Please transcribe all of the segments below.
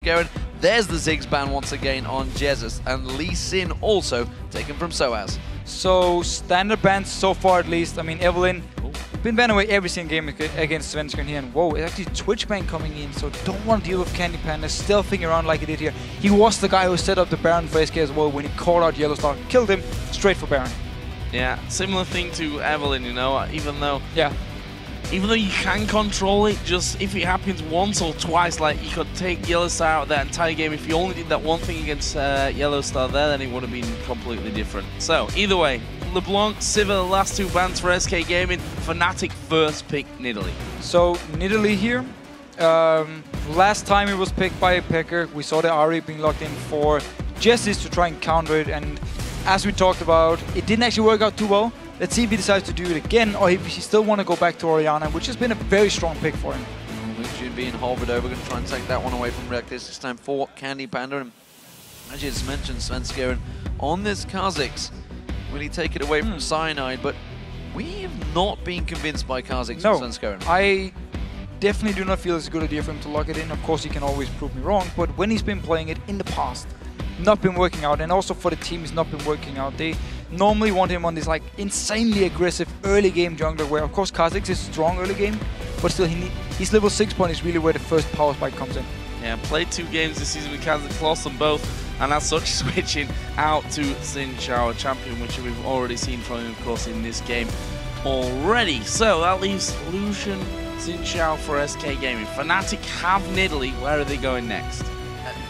Svenskeren. There's the Ziggs ban once again on Jesiz, and Lee Sin also taken from sOAZ. So standard bans so far, at least. I mean, Evelyn been banned away every single game against Svenskeren here, and whoa, it's actually Twitch ban coming in, so don't want to deal with Candy Panda, stealthing around like he did here. He was the guy who set up the Baron for SK as well when he called out YellOwStaR, killed him straight for Baron. Yeah, similar thing to Evelyn, you know, even though you can control it, just if it happens once or twice, like you could take YellOwStaR out that entire game. If you only did that one thing against YellOwStaR there, then it would have been completely different. So either way, LeBlanc, Sivir, the last two bans for SK Gaming. Fnatic first pick Nidalee. So Nidalee here, last time it was picked by xPeke. We saw the Ahri being locked in for Jesiz to try and counter it, and as we talked about, it didn't actually work out too well. Let's see if he decides to do it again, or if he still want to go back to Orianna, which has been a very strong pick for him. Lucian being hovered over, going to try and take that one away from Rekkles. This time for Candy Panda, and as you just mentioned, Svenskeren on this Kha'Zix. Will he take it away from Cyanide? But we have not been convinced by Kha'Zix from Svenskeren. I definitely do not feel it's a good idea for him to lock it in. Of course, he can always prove me wrong, but when he's been playing it in the past, not been working out, and also for the team, it's not been working out. They normally want him on this like insanely aggressive early game jungler, where of course Kha'Zix is strong early game, but still his level 6 point is really where the first power spike comes in. Yeah, played 2 games this season with Kha'Zix, lost them both, and as such switching out to Xin Zhao, a champion which we've already seen from him, of course, in this game already. So that leaves Lucian, Xin Zhao for SK Gaming. Fnatic have Nidalee. Where are they going next?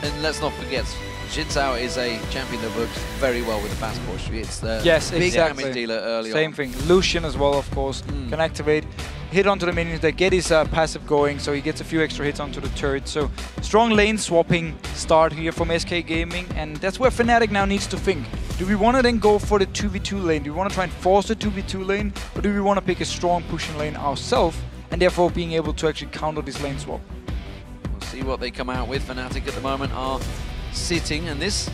And let's not forget, Xin Zhao is a champion that works very well with the fast push. It's the big damage dealer early on. Same thing. Lucian as well, of course, can activate, hit onto the minions, they get his passive going, so he gets a few extra hits onto the turret. So strong lane swapping start here from SK Gaming, and that's where Fnatic now needs to think. Do we want to then go for the 2v2 lane? Do we want to try and force the 2v2 lane, or do we want to pick a strong pushing lane ourselves, and therefore being able to actually counter this lane swap? We'll see what they come out with. Fnatic at the moment are sitting, and this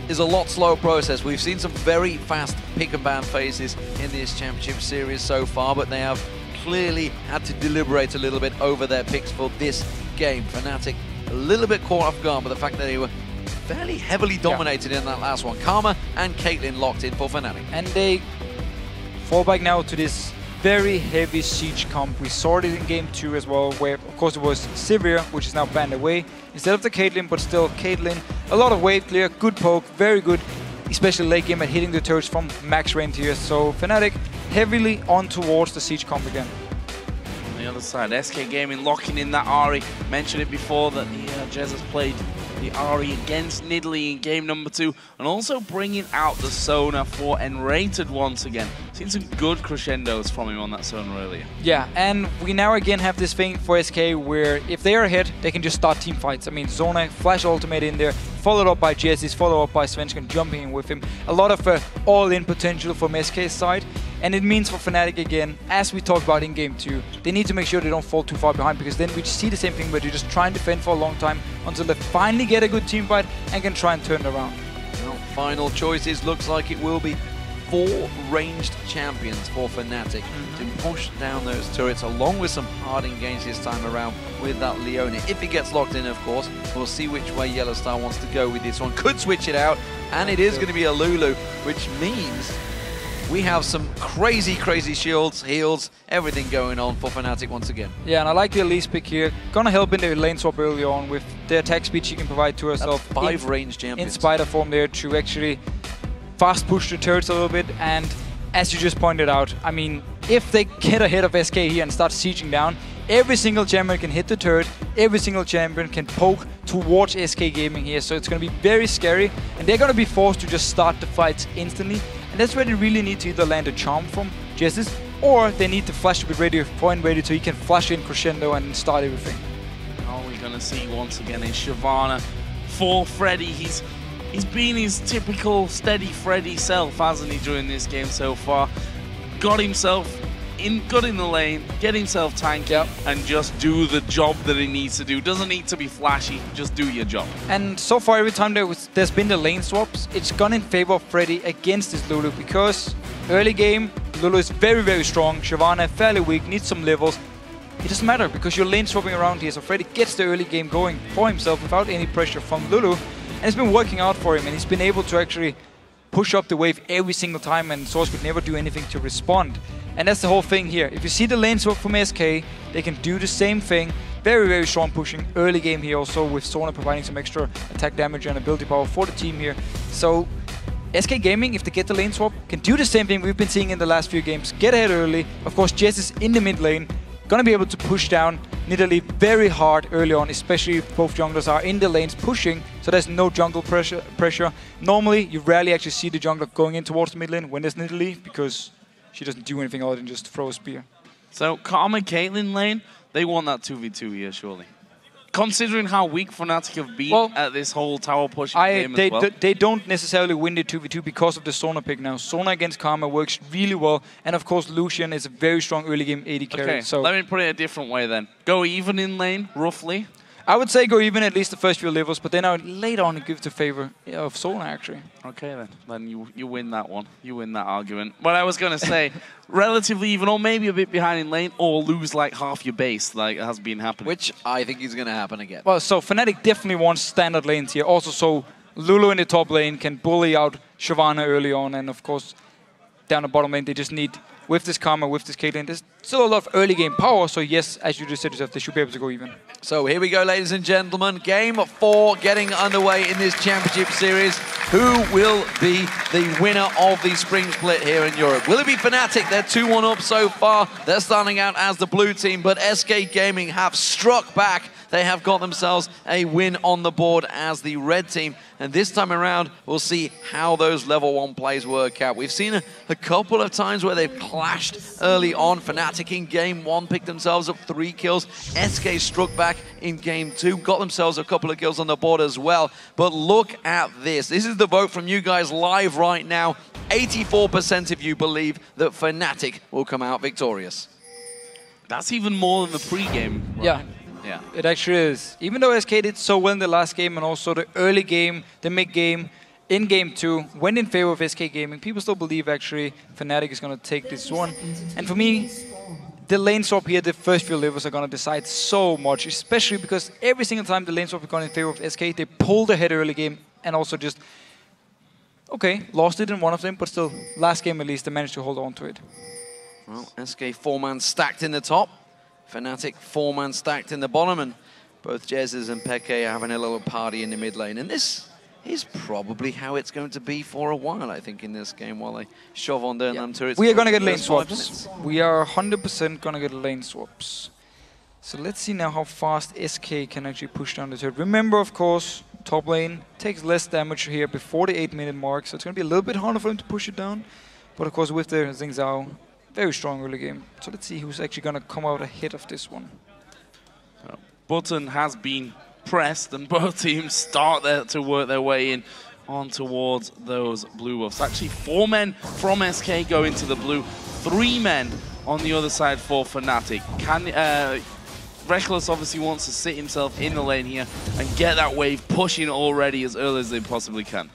is a lot slower process. We've seen some very fast pick and ban phases in this championship series so far, but they have clearly had to deliberate a little bit over their picks for this game. Fnatic a little bit caught off guard by the fact that they were fairly heavily dominated in that last one. Karma and Caitlyn locked in for Fnatic. And they fall back now to this very heavy siege comp. We saw it in game 2 as well, where of course it was Sivir, which is now banned away instead of the Caitlyn, but still Caitlyn, a lot of wave clear, good poke, very good, especially late game at hitting the turrets from max range here. So Fnatic heavily on towards the siege comp again. On the other side, SK Gaming locking in that Ahri. Mentioned it before that the Jesiz played the Ahri against Nidalee in game number 2, and also bringing out the Sona for nRated once again. Seen some good crescendos from him on that Sona earlier. Yeah, and we now again have this thing for SK where if they are ahead, they can just start team fights. I mean, Zona, flash ultimate in there, followed up by Jesiz, followed up by Svenskeren jumping in with him. A lot of all-in potential from SK's side. And it means for Fnatic again, as we talked about in game 2, they need to make sure they don't fall too far behind, because then we see the same thing where they just try and defend for a long time until they finally get a good team fight and can try and turn it around. Well, final choices looks like it will be 4 ranged champions for Fnatic to push down those turrets, along with some hard engages this time around with that Leona. If he gets locked in, of course, we'll see which way YellOwStaR wants to go with this one. Could switch it out, and it is going to be a Lulu, which means we have some crazy shields, heals, everything going on for Fnatic once again. Yeah, and I like the Elise pick here. Gonna help in the lane swap early on with the attack speed she can provide to herself. That's 5 ranged champions. In spider form there to actually fast push the turrets a little bit. And as you just pointed out, I mean, if they get ahead of SK here and start sieging down, every single champion can hit the turret, every single champion can poke towards SK Gaming here. So it's gonna be very scary, and they're gonna be forced to just start the fights instantly. And that's where they really need to either land a charm from Jesiz, or they need to flash to be ready, point ready, so he can flash in crescendo and start everything. All we're gonna see once again is Shyvana for Freddy. He's been his typical steady Freddy self, hasn't he, during this game so far? Got himself good in the lane, get himself tanky, and just do the job that he needs to do. Doesn't need to be flashy, just do your job. And so far, every time there's been the lane swaps, it's gone in favor of Freddy against this Lulu, because early game, Lulu is very strong, Shyvana fairly weak, needs some levels. it doesn't matter because you're lane swapping around here. So Freddy gets the early game going for himself without any pressure from Lulu. And it's been working out for him, and he's been able to actually push up the wave every single time, and sOAZ could never do anything to respond. And that's the whole thing here. If you see the lane swap from SK, they can do the same thing. Very, very strong pushing early game here also, with Sona providing some extra attack damage and ability power for the team here. So SK Gaming, if they get the lane swap, can do the same thing we've been seeing in the last few games. Get ahead early. Of course, Jesiz in the mid lane, gonna be able to push down Nidalee very hard early on, especially if both junglers are in the lanes pushing, so there's no jungle pressure. Normally, you rarely actually see the jungler going in towards the mid lane when there's Nidalee, because she doesn't do anything other than just throw a spear. So Karma Caitlyn lane, they want that 2v2 here, surely. Considering how weak Fnatic have been at this whole tower pushing game as well. They don't necessarily win the 2v2 because of the Sona pick now. Sona against Karma works really well, and of course Lucian is a very strong early game AD carry. Okay, so let me put it a different way then. Go even in lane, roughly? I would say go even at least the first few levels, but then I would later on give the favor of Sona actually. Okay then you win that one. You win that argument. But I was going to say, relatively even, or maybe a bit behind in lane, or lose like half your base, like it has been happening. Which I think is going to happen again. Well, so Fnatic definitely wants standard lanes here. Also, so Lulu in the top lane can bully out Shyvana early on, and of course, down the bottom lane, they just need, with this Karma, with this Caitlyn, there's still a lot of early game power, so yes, as you just said yourself, they should be able to go even. So here we go, ladies and gentlemen. Game 4 getting underway in this championship series. Who will be the winner of the spring split here in Europe? Will it be Fnatic? They're 2-1 up so far. They're starting out as the blue team, but SK Gaming have struck back. They have got themselves a win on the board as the red team. And this time around, we'll see how those level 1 plays work out. We've seen a couple of times where they've clashed early on. Fnatic in game 1 picked themselves up 3 kills. SK struck back in game 2, got themselves a couple of kills on the board as well. But look at this. This is the vote from you guys live right now. 84% of you believe that Fnatic will come out victorious. That's even more than the pre-game, right? Yeah. Yeah, it actually is. Even though SK did so well in the last game, and also the early game, the mid game, in game 2, went in favor of SK Gaming, people still believe actually Fnatic is going to take this one. And for me, the lane swap here, the first few levels are going to decide so much, especially because every single time the lane swap has gone in favor of SK, they pulled ahead early game and also just, okay, lost it in one of them, but still, last game at least, they managed to hold on to it. Well, SK 4-man stacked in the top. Fnatic 4-man stacked in the bottom, and both Jesiz and xPeke are having a little party in the mid lane. And this is probably how it's going to be for a while, I think, in this game, while they shove on their turrets. We are going to get lane swaps. We are 100% going to get lane swaps. So let's see now how fast SK can actually push down the turret. Remember, of course, top lane takes less damage here before the 8-minute mark, so it's going to be a little bit harder for them to push it down. But of course, with the Xing Zhao, very strong early game. So let's see who's actually going to come out ahead of this one. Button has been pressed, and both teams start there to work their way in on towards those blue buffs. Actually, 4 men from SK go into the blue, 3 men on the other side for Fnatic. Rekkles obviously wants to sit himself in the lane here and get that wave pushing already as early as they possibly can.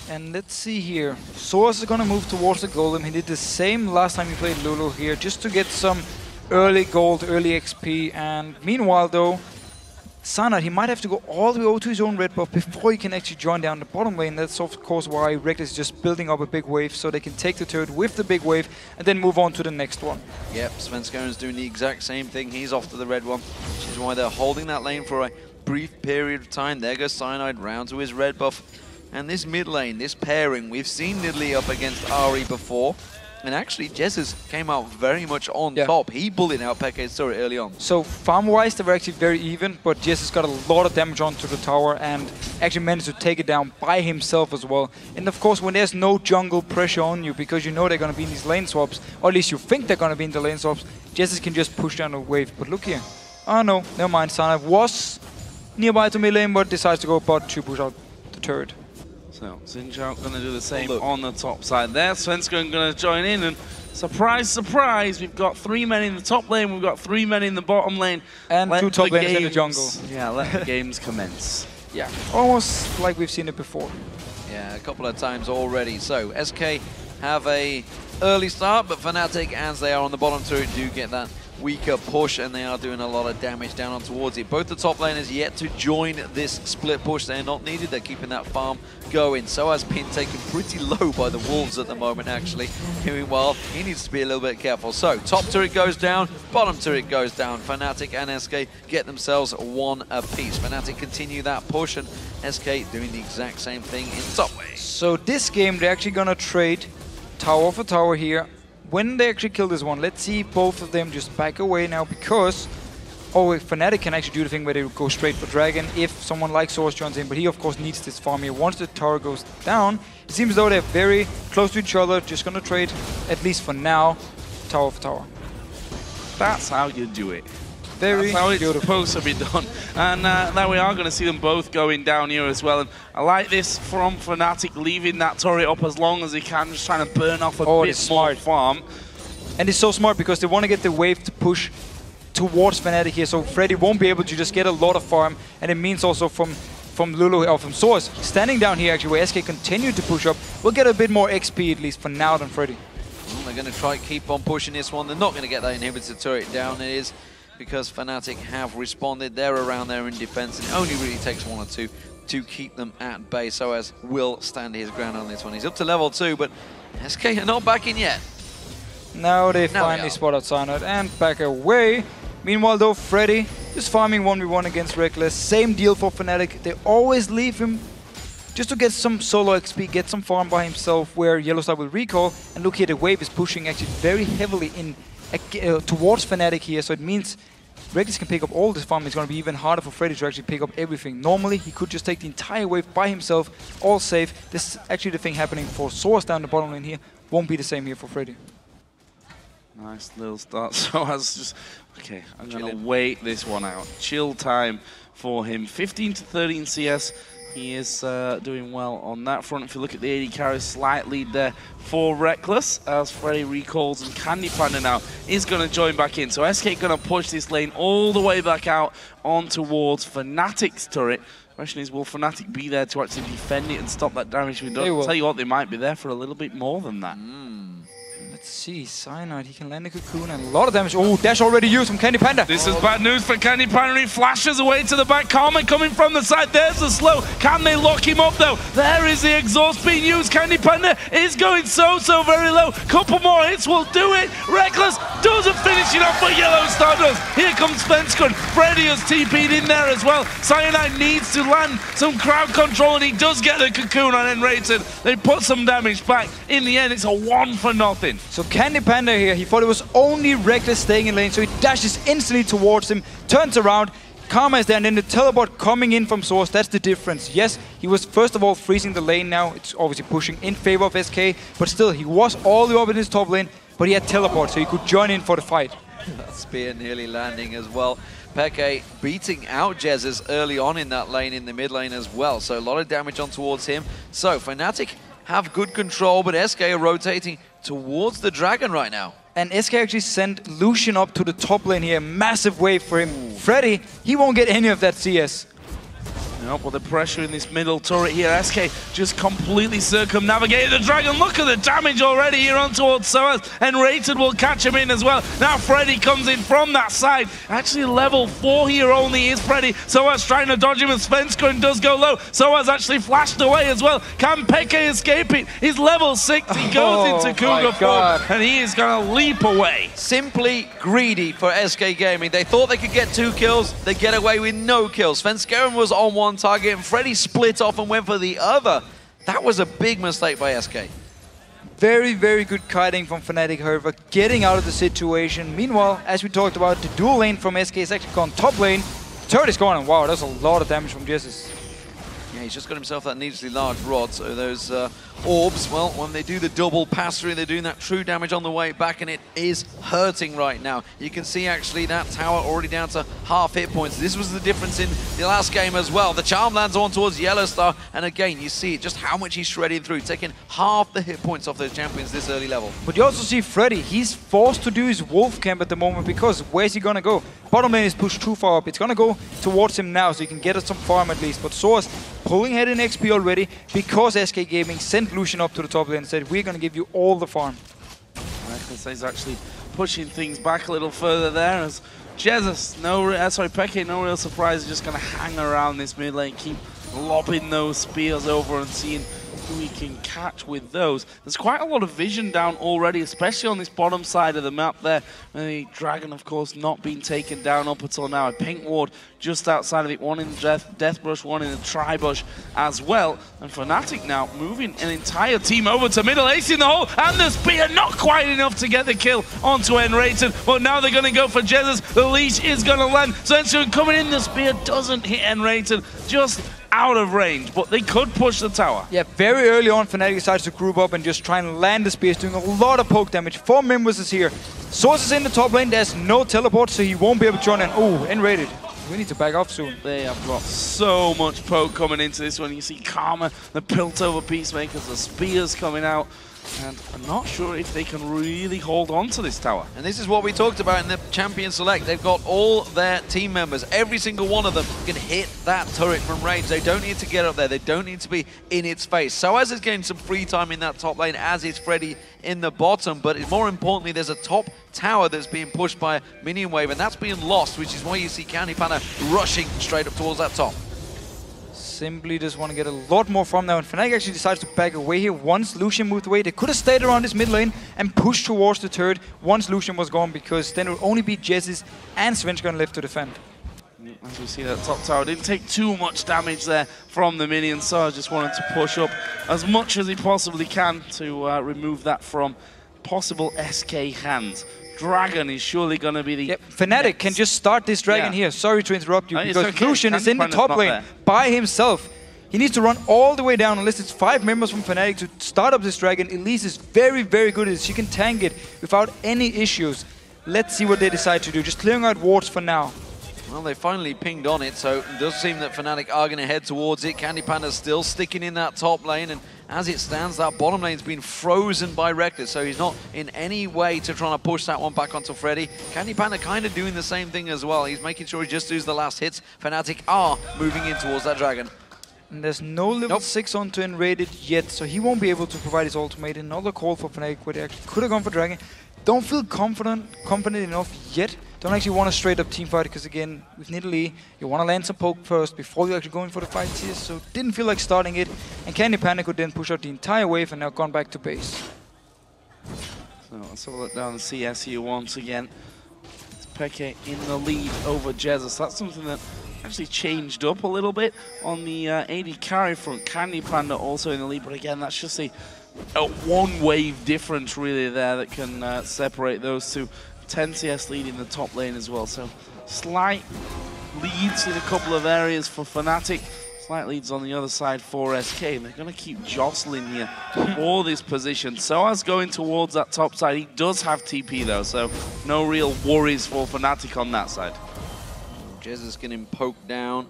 And let's see here. sOAZ is going to move towards the golem. He did the same last time he played Lulu here, just to get some early gold, early XP. And meanwhile, though, Cyanide, he might have to go all the way over to his own red buff before he can actually join down the bottom lane. That's of course why Rekkles is just building up a big wave, so they can take the turret with the big wave and then move on to the next one. Yep, Svenskeren's doing the exact same thing. He's off to the red one, which is why they're holding that lane for a brief period of time. There goes Cyanide round to his red buff. And this mid lane, this pairing, we've seen Nidalee up against Ahri before. And actually, Jesiz came out very much on top. He bullied out xPeke's turret early on. So farm-wise, they were actually very even, but Jesiz got a lot of damage onto the tower and actually managed to take it down by himself as well. And of course, when there's no jungle pressure on you, because you know they're going to be in these lane swaps, or at least you think they're going to be in the lane swaps, Jesiz can just push down a wave. But look here. Oh no, never mind. Cyanide was nearby to mid lane, but decides to go bot to push out the turret. So, Xing Zhao going to do the same on the top side there. Svenskeren going to join in, and surprise, surprise, we've got 3 men in the top lane, we've got 3 men in the bottom lane. And 2 top lanes in the jungle. Yeah, let the games commence. Yeah, almost like we've seen it before. Yeah, a couple of times already. So, SK have a early start, but Fnatic, as they are on the bottom turret, do get that weaker push, and they are doing a lot of damage down on towards it. Both the top laners yet to join this split push. They're not needed. They're keeping that farm going. sOAZ been taken pretty low by the Wolves at the moment, actually. Meanwhile, he needs to be a little bit careful. So, top turret goes down, bottom turret goes down. Fnatic and SK get themselves one apiece. Fnatic continue that push, and SK doing the exact same thing in top lane. So this game, they're actually gonna trade tower for tower here. When they actually kill this one, let's see both of them just back away now, because Fnatic can actually do the thing where they go straight for Dragon if someone like sOAZ joins in, but he of course needs this farm here. Once the tower goes down, it seems as though they're very close to each other, just gonna trade, at least for now, tower for tower. That's how you do it. Very That's how it's beautiful. supposed to be done. And now we are going to see them both going down here as well. And I like this from Fnatic, leaving that turret up as long as he can, just trying to burn off a bit more farm. And it's so smart because they want to get the wave to push towards Fnatic here, so Freddy won't be able to just get a lot of farm. And it means also from Lulu, or from sOAZ, standing down here actually, where SK continue to push up, we'll get a bit more XP at least for now than Freddy. Well, they're going to try to keep on pushing this one. They're not going to get that inhibitor turret down. It is because Fnatic have responded. They're around there in defense, and it only really takes one or two to keep them at bay. sOAZ will stand his ground on this one. He's up to level 2, but SK are not back in yet. Now they finally spot out Cyanide and back away. Meanwhile though, Freddy is farming 1v1 against Rekkles. Same deal for Fnatic. They always leave him just to get some solo XP, get some farm by himself, where YellOwStaR will recall. And look here, the wave is pushing actually very heavily in towards Fnatic here, so it means Rekkles can pick up all this farm. It's going to be even harder for Freddy to actually pick up everything. Normally, he could just take the entire wave by himself, all safe. This is actually the thing happening for sOAZ down the bottom lane here. Won't be the same here for Freddy. Nice little start. sOAZ just, okay, I'm going to wait this one out. Chill time for him. 15 to 13 CS. He is doing well on that front. If you look at the AD carry, slight lead there for Rekkles as Freddy recalls, and Candy Panda now is going to join back in. So SK going to push this lane all the way back out on towards Fnatic's turret. Question is, will Fnatic be there to actually defend it and stop that damage? We don't tell you what, they might be there for a little bit more than that. Let's see, Cyanide, he can land a cocoon and a lot of damage. Oh, dash already used from Candy Panda. This is bad news for Candy Panda. He flashes away to the back. Karma coming from the side. There's the slow. Can they lock him up though? There is the exhaust being used. Candy Panda is going so very low. Couple more hits will do it. Rekkles doesn't finish it off, but YellOwStaR does. Here comes Svenskeren. Freddy has TP'd in there as well. Cyanide needs to land some crowd control, and he does get the cocoon on nRated. They put some damage back. In the end, it's a 1-for-0. So Candy Panda here, he thought it was only Rekkles staying in lane, so he dashes instantly towards him, turns around, Karma is there, and then the teleport coming in from sOAZ. That's the difference. Yes, he was first of all freezing the lane. Now it's obviously pushing in favor of SK, but still, he was all the way up in his top lane, but he had teleport, so he could join in for the fight. That spear nearly landing as well. xPeke beating out Jesiz early on in that lane, in the mid lane as well, so a lot of damage on towards him. So Fnatic have good control, but SK are rotating towards the Dragon right now. And SK actually sent Lucian up to the top lane here. Massive wave for him. Freddy, he won't get any of that CS. Nope, well, the pressure in this middle turret here. SK just completely circumnavigated the Dragon. Look at the damage already here on towards sOAZ. nRated will catch him in as well. Now Freddy comes in from that side. Actually level 4 here only is Freddy. sOAZ trying to dodge him, and Svenskeren does go low. sOAZ actually flashed away as well. Can xPeke escape it? He's level 6. He goes into Cougar form, and he is going to leap away. Simply greedy for SK Gaming. They thought they could get 2 kills. They get away with no kills. Svenskeren was on one target, and Freddy split off and went for the other. That was a big mistake by SK. Very good kiting from Fnatic, however, getting out of the situation. Meanwhile, as we talked about, the dual lane from SK is actually gone top lane. Turret is gone, and wow, that's a lot of damage from Jesiz. Yeah, he's just got himself that needlessly large rod, so those orbs, well, when they do the double pass-through, they're doing that true damage on the way back, and it is hurting right now. You can see, actually, that tower already down to half hit points. This was the difference in the last game as well. The charm lands on towards YellOwStaR, and again, you see just how much he's shredding through, taking half the hit points off those champions this early level. But you also see Freddy, he's forced to do his wolf camp at the moment, because where's he gonna go? Bottom lane is pushed too far up. It's gonna go towards him now, so he can get us some farm at least. But sOAZ pulling ahead in XP already, because SK Gaming sent Lucian up to the top lane and said, we're going to give you all the farm. Rekkles is actually pushing things back a little further there as Jesiz, Peke, no real surprise, just going to hang around this mid lane, keep lobbing those spears over and seeing who he can catch with those. There's quite a lot of vision down already, especially on this bottom side of the map there. The Dragon, of course, not being taken down up until now. A pink ward just outside of it, one in the death brush, one in the tri-bush as well. And Fnatic now moving an entire team over to middle, ace in the hole, and the spear not quite enough to get the kill onto nRated. But now they're going to go for Jesiz. The leash is going to land. Svenskeren coming in, the spear doesn't hit nRated, just out of range, but they could push the tower. Yeah, very early on, Fnatic decides to group up and just try and land the spears, doing a lot of poke damage. 4 members is here. sOAZ is in the top lane. There's no teleport, so he won't be able to join in. Oh, nRated. We need to back off soon. They have got so much poke coming into this one. You see Karma, the Piltover Peacemakers, the spears coming out. And I'm not sure if they can really hold on to this tower. And this is what we talked about in the Champion Select. They've got all their team members. Every single one of them can hit that turret from range. They don't need to get up there. They don't need to be in its face. sOAZ is getting some free time in that top lane, as is Freddy in the bottom. But more importantly, there's a top tower that's being pushed by a minion wave, and that's being lost, which is why you see Panda rushing straight up towards that top. Simply just want to get a lot more from now, and Fnatic actually decides to back away here once Lucian moved away. They could have stayed around this mid lane and pushed towards the turret once Lucian was gone, because then it would only be Jesiz and Svenskeren left to defend. As we see, that top tower didn't take too much damage there from the minions, so I just wanted to push up as much as he possibly can to remove that from possible SK hands. Dragon is surely going to be the... Yep, Fnatic can just start this Dragon here. Sorry to interrupt you, because okay. Lucian is in the top lane by himself. He needs to run all the way down, unless it's 5 members from Fnatic to start up this Dragon. Elise is very, very good at it. She can tank it without any issues. Let's see what they decide to do. Just clearing out wards for now. Well, they finally pinged on it, so it does seem that Fnatic are going to head towards it. Panda's still sticking in that top lane, and as it stands, that bottom lane's been frozen by Rekkles, so he's not in any way to try to push that one back onto Freddy. Panda kind of doing the same thing as well. He's making sure he just does the last hits. Fnatic are moving in towards that Dragon. And there's no level 6 onto nRated yet, so he won't be able to provide his ultimate. Another call for Fnatic, where they actually could have gone for Dragon. Don't feel confident enough yet. Don't actually want a straight up team fight, because again, with Nidalee, you want to land some poke first before you actually go in for the fight here, so didn't feel like starting it. And Panda could then push out the entire wave and now gone back to base. So let's have a look down the CS here once again. It's Peke in the lead over Jesiz. That's something that actually changed up a little bit on the AD carry front. Panda also in the lead, but again, that's just a one wave difference really there that can separate those two. 10 CS lead in the top lane as well, so slight leads in a couple of areas for Fnatic, slight leads on the other side for SK, and they're going to keep jostling here for this position. sOAZ going towards that top side. He does have TP though, so no real worries for Fnatic on that side. Jesiz getting poked down,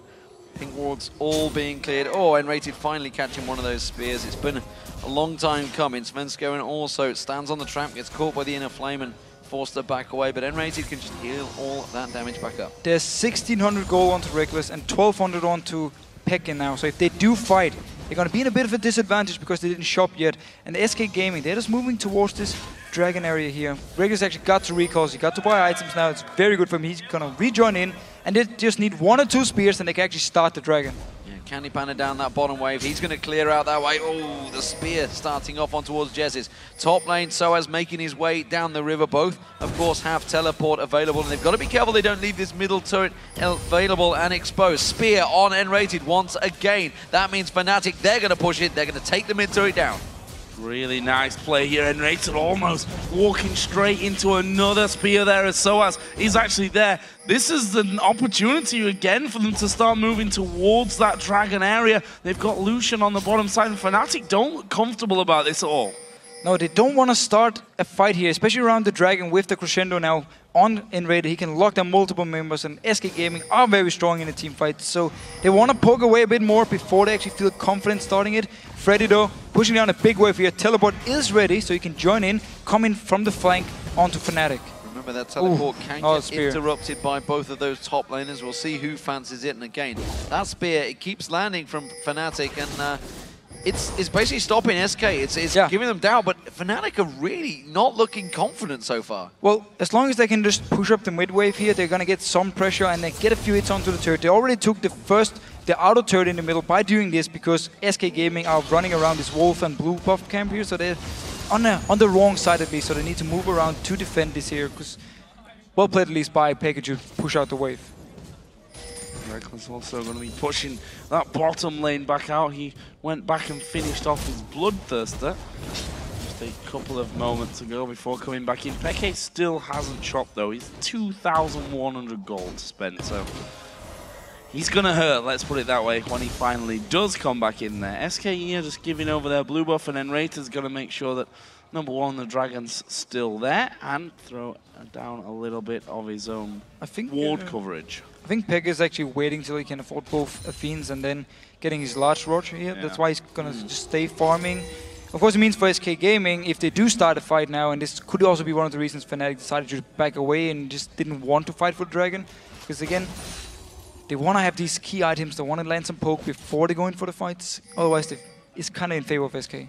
pink wards all being cleared. Oh, nRated finally catching one of those spears. It's been a long time coming. Svenskeren also stands on the trap, gets caught by the inner flame and forced to back away, but nRated can just heal all that damage back up. There's 1600 gold onto Rekkles and 1200 onto Peke now, so if they do fight, they're going to be in a bit of a disadvantage because they didn't shop yet. And the SK Gaming, they're just moving towards this Dragon area here. Rekkles actually got to recalls, he got to buy items now, it's very good for him. He's going to rejoin in, and they just need 1 or 2 spears and they can actually start the Dragon. Panda down that bottom wave. He's going to clear out that way. Oh, the spear starting off on towards Jesiz. Top lane, sOAZ making his way down the river. Both, of course, have teleport available, and they've got to be careful they don't leave this middle turret available and exposed. Spear on nRated once again. That means Fnatic, they're going to push it. They're going to take the mid turret down. Really nice play here, nRated almost walking straight into another spear there as sOAZ is actually there. This is an opportunity again for them to start moving towards that Dragon area. They've got Lucian on the bottom side, and Fnatic don't look comfortable about this at all. No, they don't want to start a fight here, especially around the Dragon with the Crescendo now on nRated. He can lock down multiple members, and SK Gaming are very strong in a team fight, so they want to poke away a bit more before they actually feel confident starting it. Freddy though, pushing down a big wave here. Teleport is ready, so he can join in, coming from the flank onto Fnatic. Remember that teleport can get interrupted by both of those top laners. We'll see who fancies it, and again, that spear, it keeps landing from Fnatic, and it's basically stopping SK. It's giving them down, but Fnatic are really not looking confident so far. Well, as long as they can just push up the mid wave here, they're gonna get some pressure and they get a few hits onto the turret. They already took the outer turret in the middle by doing this because SK Gaming are running around this wolf and blue buff camp here, so they're on the wrong side at least, so they need to move around to defend this here, because well played at least by xPeke to push out the wave. Rekkles also going to be pushing that bottom lane back out. He went back and finished off his Bloodthirster just a couple of moments ago before coming back in. xPeke still hasn't chopped though. He's 2,100 gold spent, so he's going to hurt, let's put it that way, when he finally does come back in there. SK here just giving over their blue buff, and then nRated's going to make sure that number one, the Dragon's still there, and throw down a little bit of his own ward coverage. I think xPeke is actually waiting till he can afford both Fiends and then getting his large Roger here. Yeah. That's why he's going to just stay farming. Of course, it means for SK Gaming, if they do start a fight now, and this could also be one of the reasons Fnatic decided to back away and just didn't want to fight for the Dragon, because again, they want to have these key items, they want to land some poke before they go in for the fights. Otherwise, it's kind of in favor of SK.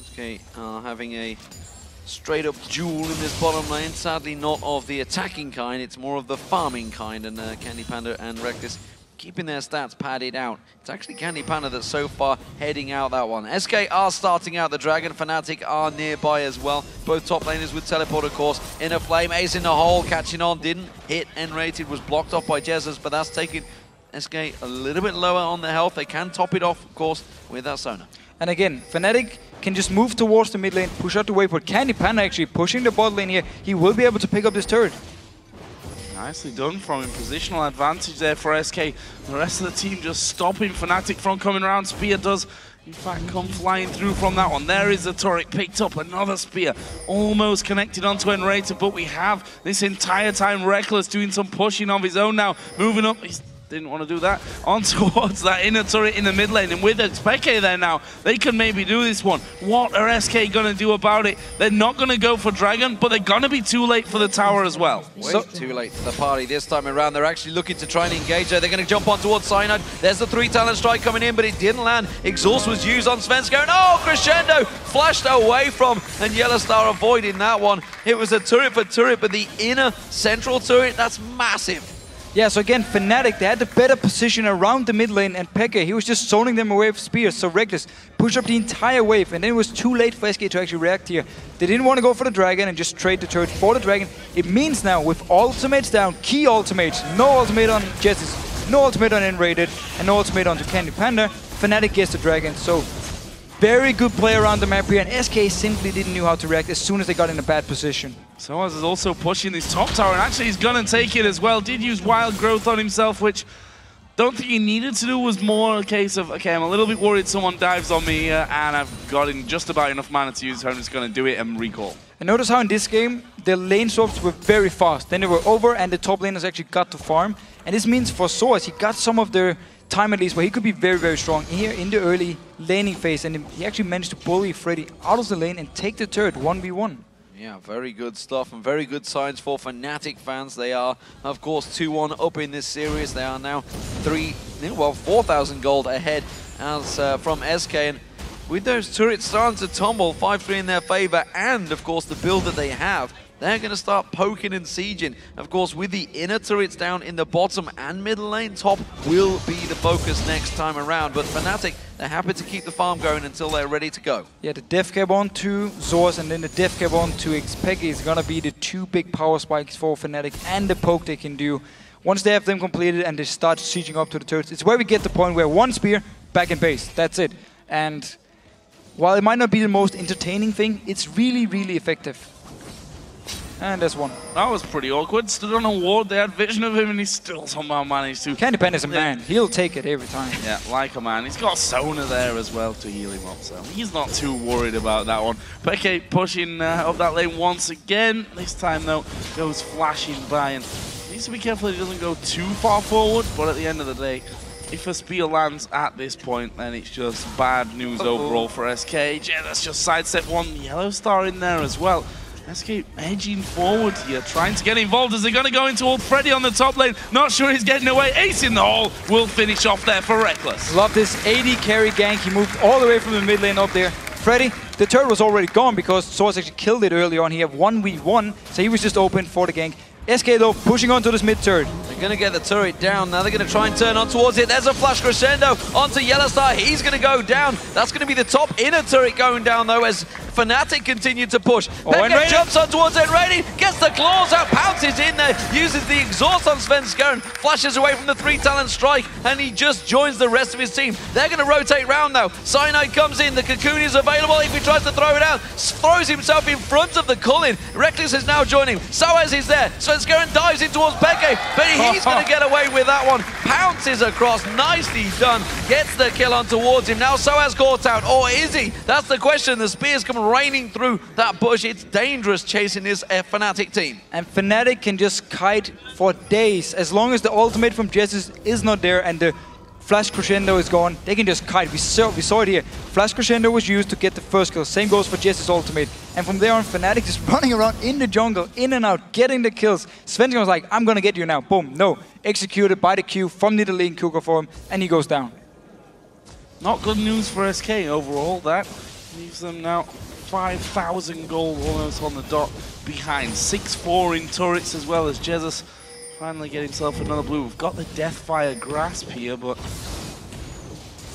SK having a straight-up duel in this bottom lane. Sadly, not of the attacking kind. It's more of the farming kind. And Candy Panda and Rekkles keeping their stats padded out. It's actually Candy Panda that's so far heading out that one. SK are starting out the Dragon. Fnatic are nearby as well. Both top laners with teleport, of course. Inner Flame, ace in the hole, catching on. Didn't hit nRated, was blocked off by Jesiz, but that's taking SK a little bit lower on the health. They can top it off, of course, with that Sona. And again, Fnatic can just move towards the mid lane, push out the wave, but Candy Panda actually pushing the bot lane here. He will be able to pick up this turret. Nicely done from him. Positional advantage there for SK. The rest of the team just stopping Fnatic from coming around. Spear does, in fact, come flying through from that one. There is the turret, picked up another spear. Almost connected onto nRated, but we have this entire time Rekkles doing some pushing of his own now. Moving up, he's didn't want to do that, on towards that inner turret in the mid lane, and with xPeke there now, they can maybe do this one. What are SK going to do about it? They're not going to go for Dragon, but they're going to be too late for the tower as well. Way too late for the party this time around. They're actually looking to try and engage there. They're going to jump on towards Cyanide. There's the 3-talent strike coming in, but it didn't land. Exhaust was used on Svenskeren. Oh, Crescendo flashed away from, and YellOwStaR avoiding that one. It was a turret for turret, but the inner central turret, that's massive. Yeah, so again, Fnatic, they had the better position around the mid lane, and xPeke, he was just zoning them away with spears. So Rekkles pushed up the entire wave, and then it was too late for SK to actually react here. They didn't want to go for the Dragon and just trade the turret for the Dragon. It means now, with ultimates down, key ultimates, no ultimate on Jesiz, no ultimate on nRated, and no ultimate onto Candy Panda, Fnatic gets the Dragon. So very good play around the map here, and SK simply didn't know how to react as soon as they got in a bad position. sOAZ is also pushing this top tower, and actually he's gonna take it as well. Did use Wild Growth on himself, which don't think he needed to do. Was more a case of, okay, I'm a little bit worried someone dives on me here, and I've got in just about enough mana to use, so I'm just gonna do it and recall. And notice how in this game, the lane swaps were very fast. Then they were over, and the top laners actually got to farm. And this means for sOAZ, he got some of the time at least where he could be very, very strong here in the early laning phase, and he actually managed to bully Freddy out of the lane and take the turret 1v1. Yeah, very good stuff and very good signs for Fnatic fans. They are, of course, 2-1 up in this series. They are now 4,000 gold ahead as from SK. And with those turrets starting to tumble, 5-3 in their favor, and of course the build that they have, they're going to start poking and sieging. Of course, with the inner turrets down in the bottom and middle lane, top will be the focus next time around. But Fnatic, they're happy to keep the farm going until they're ready to go. Yeah, the death cap on to sOAZ and then the death cap on to xPeke is going to be the two big power spikes for Fnatic and the poke they can do. Once they have them completed and they start sieging up to the turrets, it's where we get the point where one spear, back in base. That's it. And while it might not be the most entertaining thing, it's really, really effective. And there's one. That was pretty awkward. Stood on a ward, they had vision of him, and he still somehow managed to. Candy Panda is a man. He'll take it every time. Yeah, like a man. He's got Sona there as well to heal him up, so he's not too worried about that one. xPeke pushing up that lane once again. This time, though, goes flashing by, and needs to be careful he doesn't go too far forward, but at the end of the day, if a spear lands at this point, then it's just bad news overall for SK. Yeah, that's just sidestep one. YellOwStaR in there as well. SK edging forward here, trying to get involved as they're going to go into old Freddy on the top lane. Not sure he's getting away. Ace in the hole will finish off there for Rekkles. Love this AD carry gank. He moved all the way from the mid lane up there. Freddy, the turret was already gone because sOAZ actually killed it earlier on. He had 1v1, so he was just open for the gank. SK though, pushing onto this mid turret. They're going to get the turret down. Now they're going to try and turn on towards it. There's a flash crescendo onto YellOwStaR. He's going to go down. That's going to be the top inner turret going down though as Fnatic continue to push. Peke jumps on towards nRated, gets the claws out, pounces in there, uses the exhaust on Svenskeren, flashes away from the 3-talent strike, and he just joins the rest of his team. They're going to rotate round now. Cyanide comes in, the cocoon is available. If he tries to throw it out, throws himself in front of the Cologne. Rekkles is now joining. sOAZ is there. Svenskeren dives in towards Peke, but he's going to get away with that one. Pounces across, nicely done. Gets the kill on towards him. Now sOAZ caught out, or is he? That's the question. The spears come raining through that bush. It's dangerous chasing this Fnatic team. And Fnatic can just kite for days. As long as the ultimate from Jesiz is not there and the flash crescendo is gone, they can just kite. We saw it here. Flash crescendo was used to get the first kill. Same goes for Jesiz ultimate. And from there on, Fnatic just running around in the jungle, in and out, getting the kills. Svenskeren was like, I'm gonna get you now. Boom. No. Executed by the Q from the lane Kuka form, and he goes down. Not good news for SK overall. That leaves them now 5,000 gold almost on the dot behind. 6-4 in turrets as well as Jesiz finally get himself another blue. We've got the Deathfire grasp here, but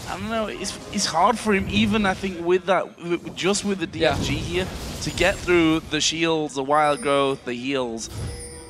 I don't know, it's hard for him even, I think, with that, just with the DFG here, to get through the shields, the wild growth, the heals.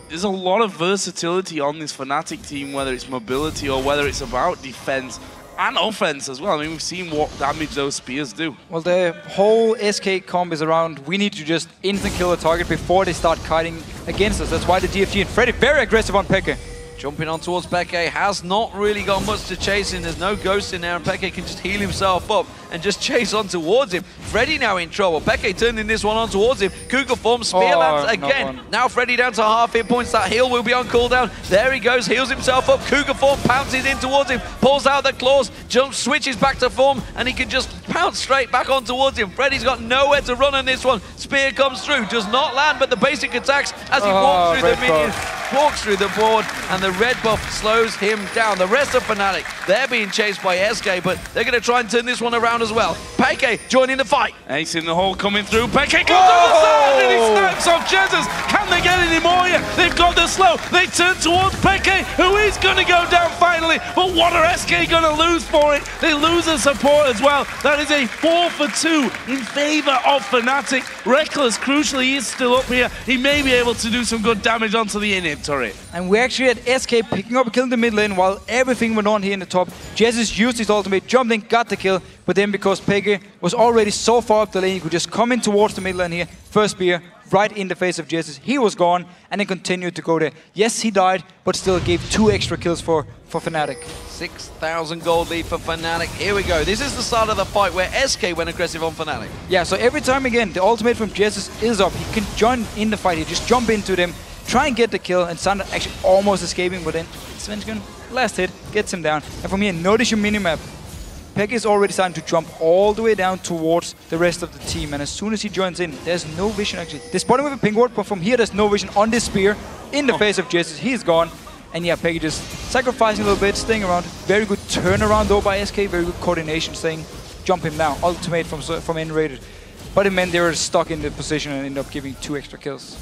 There's a lot of versatility on this Fnatic team, whether it's mobility or whether it's about defense and offense as well. I mean, we've seen what damage those spears do. Well, the whole SK comp is around, we need to just instant kill a target before they start kiting against us. That's why the DFG and Freddy very aggressive on Peke. Jumping on towards Peke, has not really got much to chase in. There's no ghost in there, and Peke can just heal himself up and just chase on towards him. Freddy now in trouble. Peke turning this one on towards him. Kuka form, spear lands again. Now Freddy down to half hit points. That heal will be on cooldown. There he goes, heals himself up. Kuka form pounces in towards him, pulls out the claws, jumps, switches back to form, and he can just pounce straight back on towards him. Freddy's got nowhere to run on this one. Spear comes through, does not land, but the basic attacks as he walks through the minions, walks through the board, and the red buff slows him down. The rest of Fnatic, they're being chased by SK, but they're going to try and turn this one around as well. Peke joining the fight. Ace in the hole coming through. Peke goes on the side and he snipes off Jesiz. Can they get any more here? They've got the slow. They turn towards Peke, who is going to go down finally. But what are SK going to lose for it? They lose a support as well. That is a 4-for-2 in favor of Fnatic. Rekkles, crucially, is still up here. He may be able to do some good damage onto the inhib turret. And we actually had SK picking up a kill in the mid lane while everything went on here in the top. Jesiz used his ultimate, jumped in, got the kill, but then because Peke was already so far up the lane, he could just come in towards the mid lane here, first spear, right in the face of Jesiz. He was gone, and then continued to go there. Yes, he died, but still gave 2 extra kills for Fnatic. 6,000 gold lead for Fnatic. Here we go. This is the start of the fight where SK went aggressive on Fnatic. Yeah, so every time again, the ultimate from Jesiz is up. He can join in the fight here, just jump into them, try and get the kill, and Sander actually almost escaping, but then Svenskeren, last hit, gets him down. And from here, notice your minimap. Peke is already starting to jump all the way down towards the rest of the team, and as soon as he joins in, there's no vision actually. They spot him with a ping ward, but from here there's no vision on this spear in the face of Jesiz. He's gone, and yeah, Peke just sacrificing a little bit, staying around. Very good turnaround though by SK, very good coordination, saying jump him now. Ultimate from nRated. But it meant they were stuck in the position and ended up giving 2 extra kills.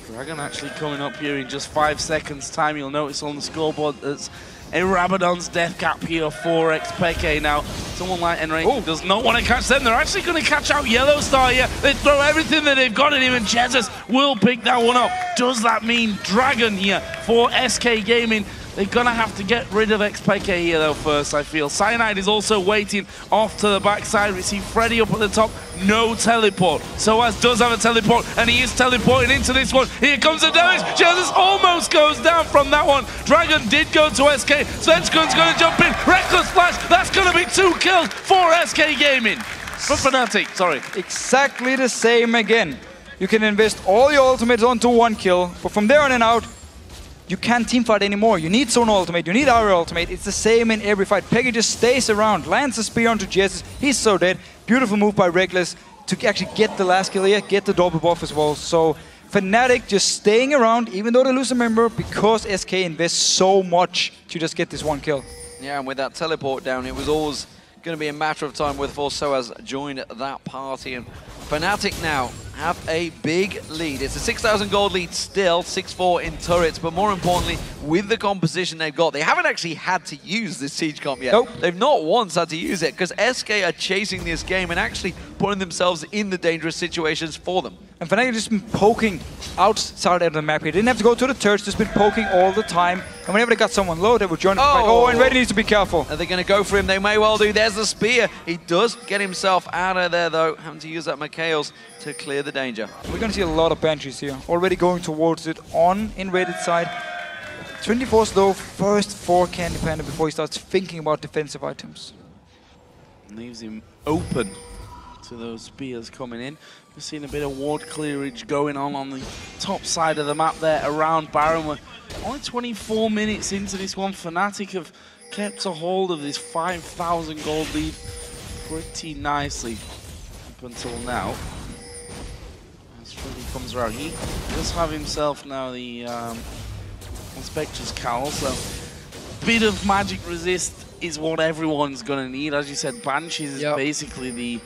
Dragon actually coming up here in just 5 seconds time. You'll notice on the scoreboard that's a Rabadon's death cap here for xPeke. Now, someone like nRated does not want to catch them. They're actually going to catch out YellOwStaR here. They throw everything that they've got at him, and Jesiz will pick that one up. Does that mean Dragon here for SK Gaming? They're going to have to get rid of xPeke here, though, first, I feel. Cyanide is also waiting off to the backside. We see Freddy up at the top. No teleport. sOAZ does have a teleport, and he is teleporting into this one. Here comes the damage. Jesiz almost goes down from that one. Dragon did go to SK. Svenskeren's going to jump in. Rekkles flash. That's going to be 2 kills for SK Gaming. For Fnatic, sorry. Exactly the same again. You can invest all your ultimates onto 1 kill, but from there on and out, you can't teamfight anymore. You need Zone ultimate, you need our ultimate. It's the same in every fight. Peke just stays around, lands a spear onto Jesiz. He's so dead. Beautiful move by Rekkles. to actually get the last kill here, get the double buff as well. So Fnatic just staying around, even though they lose a member, because SK invests so much to just get this one kill. Yeah, and with that teleport down, it was always going to be a matter of time before sOAZ joined that party. And Fnatic now have a big lead. It's a 6,000 gold lead still, 6-4 in turrets, but more importantly, with the composition they've got, they haven't actually had to use this siege comp yet. Nope. They've not once had to use it, because SK are chasing this game and actually putting themselves in the dangerous situations for them. And Fnatic just been poking outside of the map here. They didn't have to go to the turrets, just been poking all the time. And whenever they got someone low, they would join the fight. Oh, and Ready needs to be careful. Are they going to go for him? They may well do. There's the spear. He does get himself out of there, though, having to use that Mikhail's to clear the danger. We're going to see a lot of Banshees here. Already going towards it on nRated side. 24 slow, first for Candy Panda before he starts thinking about defensive items. Leaves him open to those spears coming in. We're seeing a bit of ward clearage going on the top side of the map there around Baron. We're only 24 minutes into this one. Fnatic have kept a hold of this 5,000 gold lead pretty nicely up until now. As Freddy comes around, he does have himself now the Spectre's Cowl, so bit of magic resist is what everyone's gonna need. As you said, Banshees is basically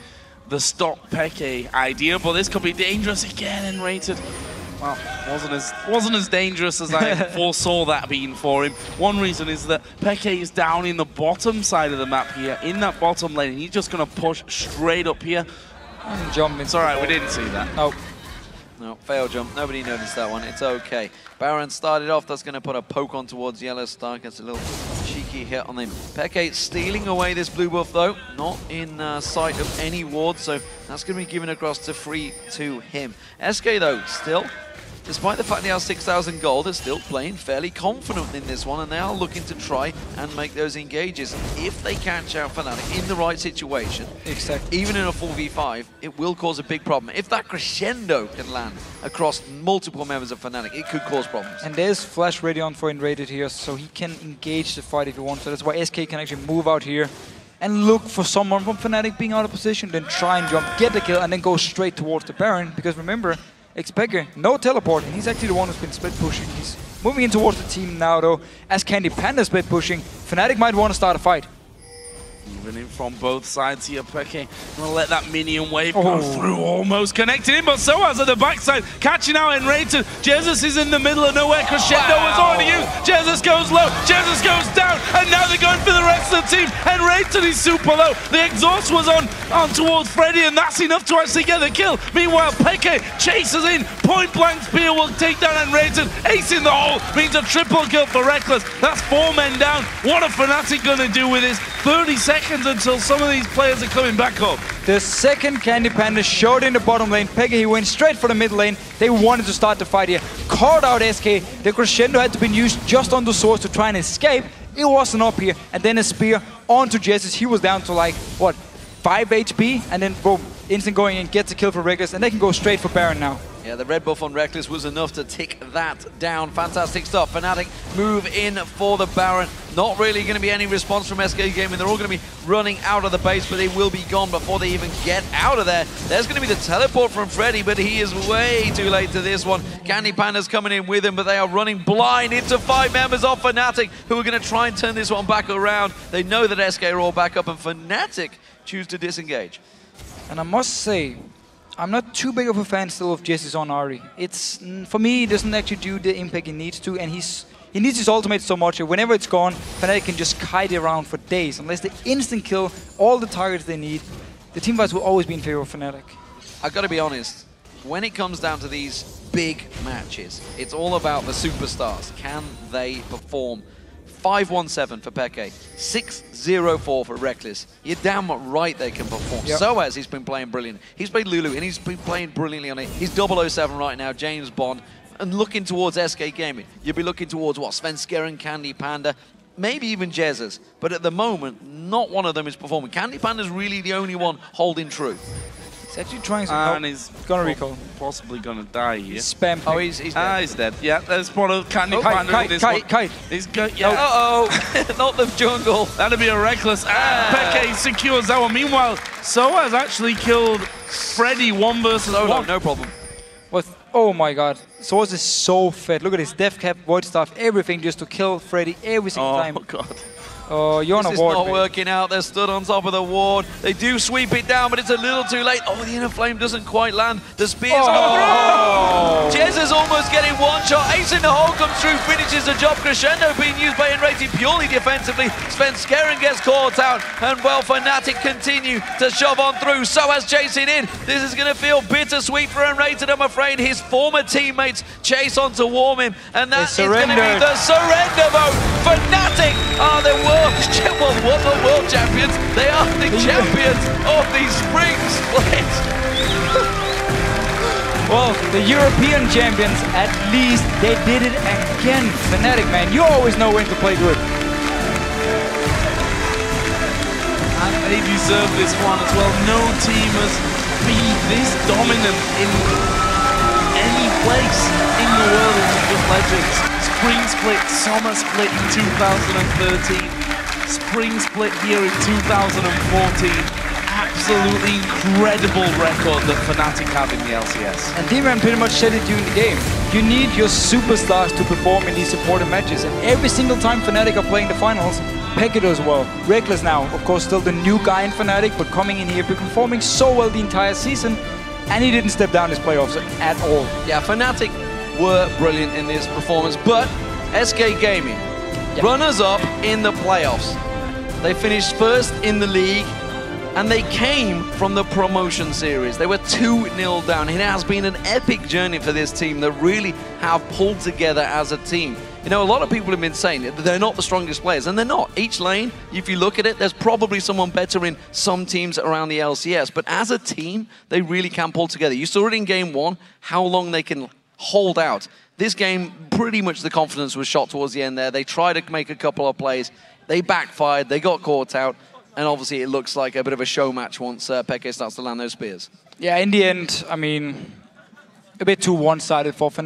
the stop Peke idea, but this could be dangerous again. nRated, well, wasn't as dangerous as I foresaw that being for him. One reason is that Peke is down in the bottom side of the map here, in that bottom lane. He's just gonna push straight up here. Jump. It's all right, we didn't see that. Nope. No, fail jump. Nobody noticed that one. It's okay. Baron started off. That's going to put a poke on towards YellOwStaR. Gets a little cheeky hit on him. Peke stealing away this blue buff, though. Not in sight of any ward, so that's going to be given across to free to him. SK, though, still, despite the fact they have 6,000 gold, they're still playing fairly confident in this one, and they are looking to try and make those engages. If they catch out Fnatic in the right situation, even in a 4v5, it will cause a big problem. If that crescendo can land across multiple members of Fnatic, it could cause problems. And there's flash ready on for nRated here, so he can engage the fight if he wants. So that's why SK can actually move out here and look for someone from Fnatic being out of position, then try and jump, get the kill, and then go straight towards the Baron. Because remember, xPeke, no teleport, and he's actually the one who's been split pushing. He's moving in towards the team now, though. As Candy Panda split pushing, Fnatic might want to start a fight. Moving in from both sides here, Peke gonna let that minion wave go through, almost connected in, but sOAZ at the backside, catching out nRated. Jesiz is in the middle of nowhere, crescendo was already used, Jesiz goes low, Jesiz goes down, and now they're going for the rest of the team. nRated is super low, the exhaust was on towards Freddy, and that's enough to actually get the kill. Meanwhile, Peke chases in, point blank spear will take down nRated, ace in the hole, means a triple kill for Rekkles. That's 4 men down. What are Fnatic gonna do with this? 30 seconds until some of these players are coming back up. The second Candy Panda showed in the bottom lane. Peke, he went straight for the mid lane. They wanted to start the fight here. Caught out SK. The crescendo had to be used just on the swords to try and escape. It wasn't up here. And then a spear onto Jesiz. He was down to like, what, 5 HP? And then boom, instant going in, gets a kill for Rekkles. And they can go straight for Baron now. Yeah, the red buff on Rekkles was enough to tick that down. Fantastic stuff. Fnatic move in for the Baron. Not really going to be any response from SK Gaming. They're all going to be running out of the base, but they will be gone before they even get out of there. There's going to be the teleport from Freddy, but he is way too late to this one. Candy Panda's coming in with him, but they are running blind into 5 members of Fnatic, who are going to try and turn this one back around. They know that SK are all back up, and Fnatic choose to disengage. And I must say, I'm not too big of a fan still of Jesiz on Ahri. It's, for me, he doesn't actually do the impact he needs to, and he needs his ultimate so much that whenever it's gone, Fnatic can just kite it around for days. Unless they instant kill all the targets they need, the team fights will always be in favor of Fnatic. I've got to be honest, when it comes down to these big matches, it's all about the superstars. Can they perform? 5-1-7 for Peke, 6-0-4 for Rekkles. You're damn right they can perform. Yep. sOAZ, he's been playing brilliant. He's played Lulu, and he's been playing brilliantly on it. He's 007 right now, James Bond. And looking towards SK Gaming, you'll be looking towards what? Svenskeren, Candy Panda, maybe even Jesiz. But at the moment, not one of them is performing. Candy Panda's really the only one holding true. He's actually trying to... And he's gonna recall. Possibly gonna die here. Spam. Oh, he's dead. He's dead. Yeah, there's one of Candy Kite. He's good. Yeah. Uh-oh. Not the jungle. That'd be a Rekkles. Peke secures that one. Meanwhile, sOAZ actually killed Freddy 1 versus 1. No problem. Oh my god. sOAZ is so fed. Look at his death cap, void staff, everything just to kill Freddy every single time. Oh god. Oh, you're on a ward. This is not working out. They're stood on top of the ward. They do sweep it down, but it's a little too late. Oh, the inner flame doesn't quite land. The spears come through. Jesiz almost getting one shot. Ace in the hole comes through, finishes the job. Crescendo being used by nRated purely defensively. Svenskeren gets caught out, and well, Fnatic continue to shove on through. sOAZ chasing in. This is going to feel bittersweet for nRated, I'm afraid. His former teammates chase on to warm him, and that is going to be the surrender vote. Fnatic are the world champions. They are the champions of the Spring Split. Well, the European champions, at least they did it again. Fnatic, man, you always know when to play good. And they deserve this one as well. No team has been this dominant in any place in the world in League of Legends. Spring Split, Summer Split in 2013. Spring Split here in 2014. Absolutely incredible record that Fnatic have in the LCS. And D-Man pretty much said it during the game. You need your superstars to perform in these important matches. And every single time Fnatic are playing the finals, xPeke does well. Rekkles now, of course, still the new guy in Fnatic, but coming in here, performing so well the entire season. And he didn't step down his playoffs at all. Yeah, Fnatic were brilliant in this performance, but SK Gaming, runners-up in the playoffs. They finished first in the league, and they came from the promotion series. They were 2-0 down. It has been an epic journey for this team that really have pulled together as a team. You know, a lot of people have been saying that they're not the strongest players, and they're not. Each lane, if you look at it, there's probably someone better in some teams around the LCS, but as a team, they really can pull together. You saw it in game 1, how long they can hold out. This game, pretty much the confidence was shot towards the end there. They tried to make a couple of plays. They backfired, they got caught out, and obviously it looks like a bit of a show match once xPeke starts to land those spears. Yeah, in the end, I mean, a bit too one-sided for Fnatic.